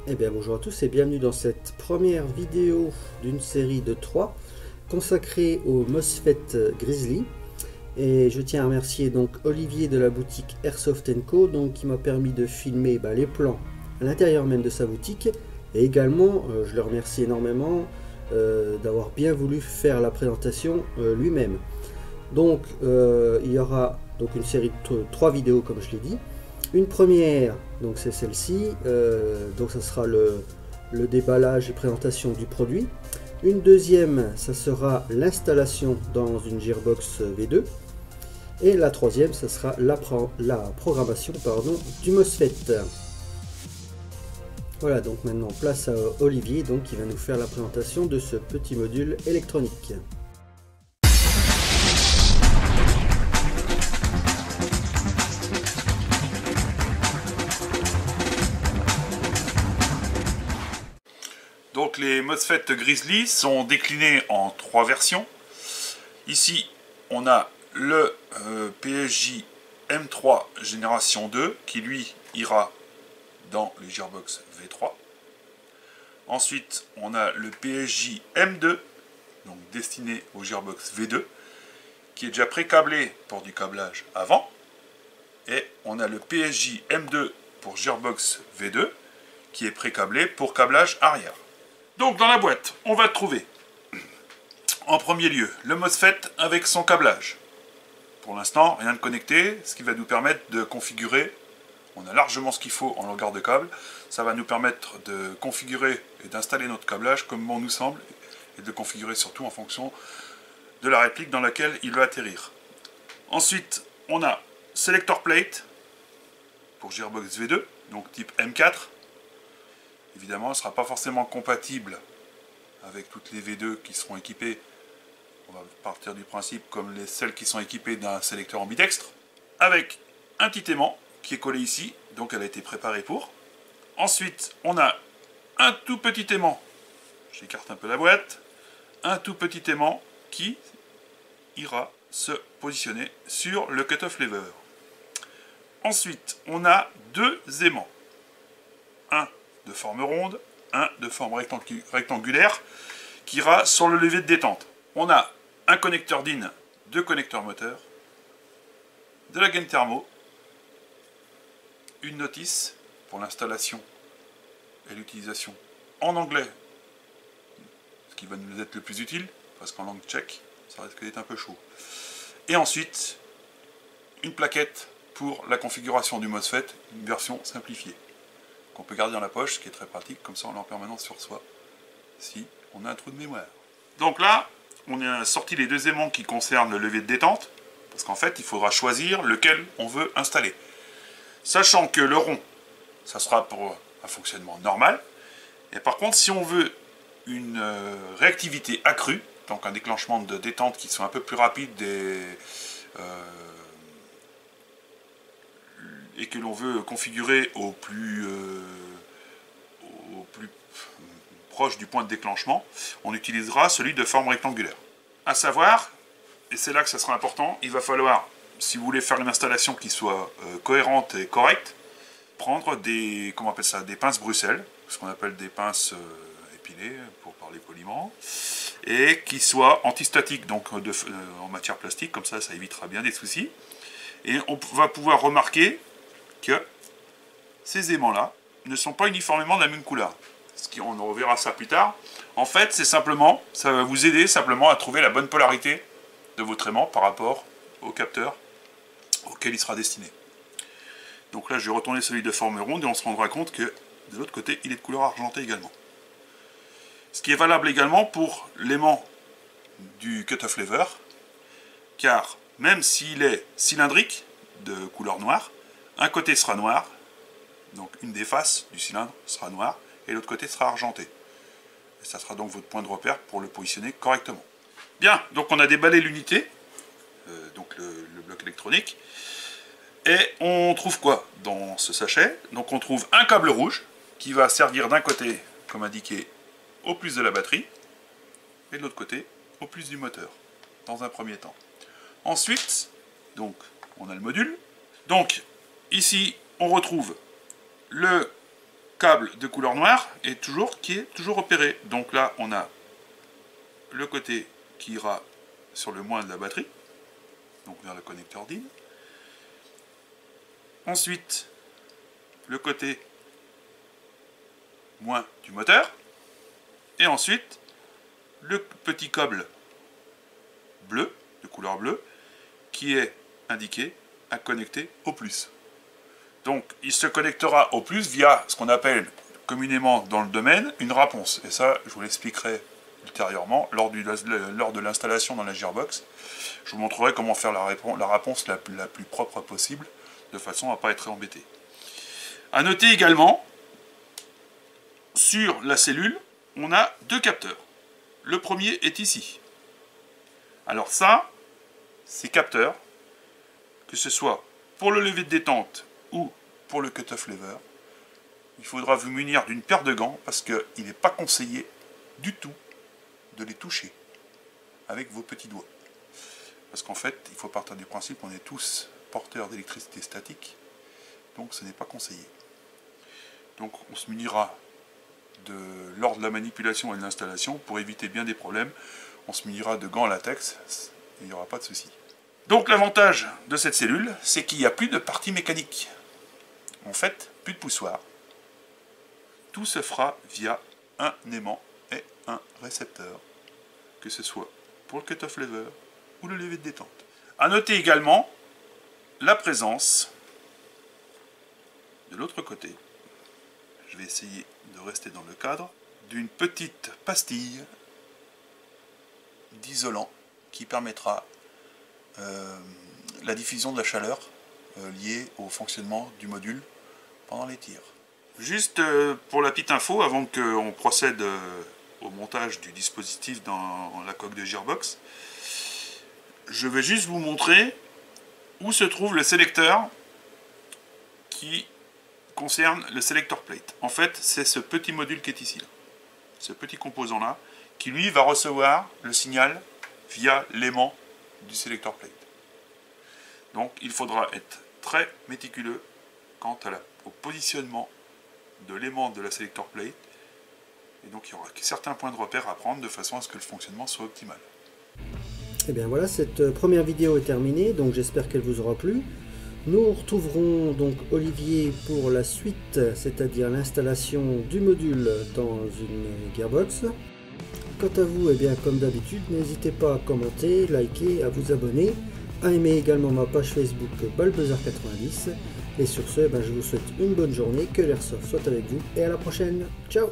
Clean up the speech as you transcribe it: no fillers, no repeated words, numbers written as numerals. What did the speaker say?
Eh bien bonjour à tous et bienvenue dans cette première vidéo d'une série de 3 consacrée au MOSFET Grizzly. Et je tiens à remercier donc Olivier de la boutique Airsoft & Co qui m'a permis de filmer les plans à l'intérieur même de sa boutique. Et également, je le remercie énormément d'avoir bien voulu faire la présentation lui-même. Donc il y aura donc une série de 3 vidéos comme je l'ai dit. Une première, donc c'est celle-ci, donc ça sera le déballage et présentation du produit. Une deuxième, ça sera l'installation dans une Gearbox V2. Et la troisième, ça sera la programmation du MOSFET. Voilà, donc maintenant place à Olivier qui va nous faire la présentation de ce petit module électronique. Donc les MOSFET Grizzly sont déclinés en 3 versions. Ici, on a le PSG M3 génération 2 qui lui ira dans les Gearbox V3. Ensuite, on a le PSG M2, donc destiné au Gearbox V2, qui est déjà pré-câblé pour du câblage avant. Et on a le PSG M2 pour Gearbox V2, qui est pré-câblé pour câblage arrière. Donc dans la boîte, on va trouver en premier lieu le MOSFET avec son câblage. Pour l'instant, rien de connecté, ce qui va nous permettre de configurer. On a largement ce qu'il faut en longueur de câble. Ça va nous permettre de configurer et d'installer notre câblage comme bon nous semble, et de configurer surtout en fonction de la réplique dans laquelle il va atterrir. Ensuite, on a Selector Plate pour Gearbox V2, donc type M4. Évidemment, elle ne sera pas forcément compatible avec toutes les V2 qui seront équipées. On va partir du principe comme celles qui sont équipées d'un sélecteur ambidextre. Avec un petit aimant qui est collé ici, donc elle a été préparée pour. Ensuite, on a un tout petit aimant. J'écarte un peu la boîte. Un tout petit aimant qui ira se positionner sur le cut-off lever. Ensuite, on a 2 aimants. Un de forme ronde, un de forme rectangulaire qui ira sur le levier de détente. On a un connecteur DIN, 2 connecteurs moteurs, de la gaine thermo, une notice pour l'installation et l'utilisation en anglais, ce qui va nous être le plus utile, parce qu'en langue tchèque, ça risque d'être un peu chaud. Et ensuite, une plaquette pour la configuration du MOSFET, une version simplifiée, qu'on peut garder dans la poche, ce qui est très pratique, comme ça on l'a en permanence sur soi, si on a un trou de mémoire. Donc là, on a sorti les 2 aimants qui concernent le levier de détente, parce qu'en fait, il faudra choisir lequel on veut installer. Sachant que le rond, ça sera pour un fonctionnement normal, et par contre, si on veut une réactivité accrue, donc un déclenchement de détente qui soit un peu plus rapide et que l'on veut configurer au plus proche du point de déclenchement, on utilisera celui de forme rectangulaire. A savoir, et c'est là que ça sera important, il va falloir, si vous voulez faire une installation qui soit cohérente et correcte, prendre des, comment on appelle ça, des pinces Bruxelles, ce qu'on appelle des pinces épilées, pour parler poliment, et qui soient antistatiques, donc en matière plastique, comme ça évitera bien des soucis. Et on va pouvoir remarquer que ces aimants-là ne sont pas uniformément de la même couleur. On reverra ça plus tard. En fait, c'est simplement, ça va vous aider simplement à trouver la bonne polarité de votre aimant par rapport au capteur auquel il sera destiné. Donc là, je vais retourner celui de forme ronde et on se rendra compte que de l'autre côté, il est de couleur argentée également. Ce qui est valable également pour l'aimant du cut-off lever, car même s'il est cylindrique de couleur noire, un côté sera noir, donc une des faces du cylindre sera noire, et l'autre côté sera argenté. Et ça sera donc votre point de repère pour le positionner correctement. Bien, donc on a déballé l'unité, donc le bloc électronique, et on trouve quoi dans ce sachet? Donc on trouve un câble rouge, qui va servir d'un côté, comme indiqué, au plus de la batterie, et de l'autre côté, au plus du moteur, dans un premier temps. Ensuite, donc, on a le module. Donc, ici, on retrouve le câble de couleur noire qui est toujours opéré. Donc là, on a le côté qui ira sur le moins de la batterie, donc vers le connecteur DIN. Ensuite, le côté moins du moteur. Et ensuite, le petit câble bleu, de couleur bleue, qui est indiqué à connecter au plus. Donc, il se connectera au plus via ce qu'on appelle communément dans le domaine une réponse. Et ça, je vous l'expliquerai ultérieurement lors de l'installation dans la Gearbox. Je vous montrerai comment faire la réponse la plus propre possible, de façon à ne pas être embêté. A noter également, sur la cellule, on a deux capteurs. Le premier est ici. Alors ça, ces capteurs, que ce soit pour le lever de détente ou pour le cut-off lever, il faudra vous munir d'une paire de gants parce qu'il n'est pas conseillé du tout de les toucher avec vos petits doigts. Parce qu'en fait, il faut partir du principe qu'on est tous porteurs d'électricité statique, donc ce n'est pas conseillé. Donc on se munira lors de la manipulation et de l'installation, pour éviter bien des problèmes, on se munira de gants latex, et il n'y aura pas de souci. Donc l'avantage de cette cellule, c'est qu'il n'y a plus de partie mécanique. En fait, plus de poussoir. Tout se fera via un aimant et un récepteur, que ce soit pour le cut-off lever ou le lever de détente. A noter également la présence de l'autre côté. Je vais essayer de rester dans le cadre d'une petite pastille d'isolant qui permettra la diffusion de la chaleur liée au fonctionnement du module pendant les tirs. Juste pour la petite info, avant qu'on procède au montage du dispositif dans la coque de Gearbox, je vais juste vous montrer où se trouve le sélecteur qui concerne le selector plate. En fait, c'est ce petit module qui est ici, là. Ce petit composant là, qui lui va recevoir le signal via l'aimant du selector plate. Donc il faudra être très méticuleux quant au positionnement de l'aimant de la selector plate, et donc il y aura certains points de repère à prendre de façon à ce que le fonctionnement soit optimal. Et bien voilà, cette première vidéo est terminée, donc j'espère qu'elle vous aura plu. Nous retrouverons donc Olivier pour la suite, c'est-à-dire l'installation du module dans une Gearbox. Quant à vous, et bien comme d'habitude, n'hésitez pas à commenter, liker, à vous abonner, à aimer également ma page Facebook Balbuzzer90. Et sur ce, je vous souhaite une bonne journée, que l'airsoft soit avec vous et à la prochaine. Ciao!